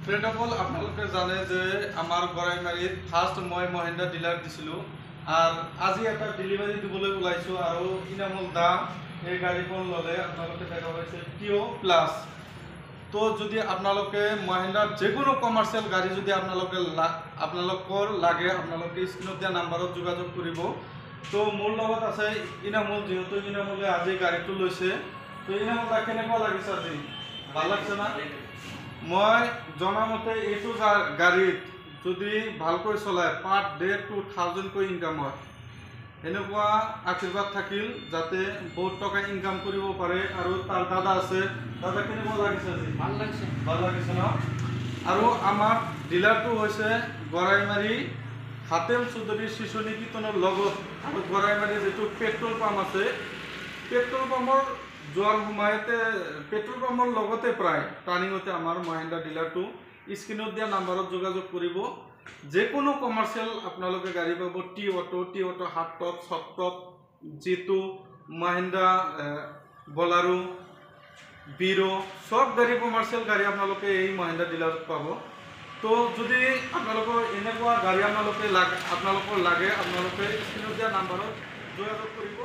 Friend অকল আপোনালোকে জানে যে আমাৰ গৰাইমাৰীত ফাৰ্ষ্ট মই মহিন্দ্ৰা ডিলাৰ দিছিলোঁ আৰু আজি এটা ডেলিভাৰী দিবলৈ ওলাইছোঁ আৰু ইনামুল দাম এই গাড়ীখন ল'লে আপোনালোকে দেখা পাইছে টিঅ' প্লাছ। তো যদি আপোনালোকে মহিন্দ্ৰাৰ যিকোনো কমাৰ্চিয়েল গাড়ী যদি আপোনালোকৰ লাগে আপোনালোকে স্ক্ৰীণত দিয়া নাম্বাৰত যোগাযোগ কৰিব। তো মোৰ লগত আছে ইনামুল, যিহেতু ইনামুলে আজি গাড়ীটো লৈছে। তো ইনামুল তাক কেনেকুৱা লাগিছে আজি? ভাল লাগছে না? মই জনামতে এইটো গাড়ীত যদি ভালকৈ চলায় পাৰ ডে 2000কৈ ইনকাম হয়। এনেকুৱা আশীৰ্বাদ থাকিল যাতে বহুত টকা ইনকাম কৰিব পাৰে। আৰু তাৰ দাদা আছে, দাদা কেনেকুৱা লাগিছে আজি? ভাল লাগিছে। ভাল লাগিছে ন? আৰু আমাৰ ডিলাৰটো হৈছে গৰাইমাৰী হাতেম চৌধুৰী শিশু নিকেতনৰ লগত আৰু গৰাইমাৰী যিটো পেট্ৰল পাম্প আছে, পেট্ৰল পাম্পৰ যোৱাৰ সময়তে পেট্ৰল পাম্পৰ লগতে প্ৰায় টাৰ্ণিঙতে আমাৰ মহিন্দ্ৰা ডিলাৰটো। স্ক্ৰীণত দিয়া নাম্বাৰত যোগাযোগ কৰিব। যিকোনো কমাৰ্চিয়েল আপোনালোকে গাড়ী পাব। টি auto, half top, soft top, Jeeto, Mahindra বলাৰো, বিৰো, সব গাড়ী কমাৰ্চিয়েল গাড়ী আপোনালোকে এই মহিন্দ্ৰা ডিলাৰত পাব। তো যদি আপোনালোকৰ এনেকুৱা গাড়ী আপোনালোকৰ লাগে আপোনালোকে স্ক্ৰীণত দিয়া নাম্বাৰত যোগাযোগ কৰিব।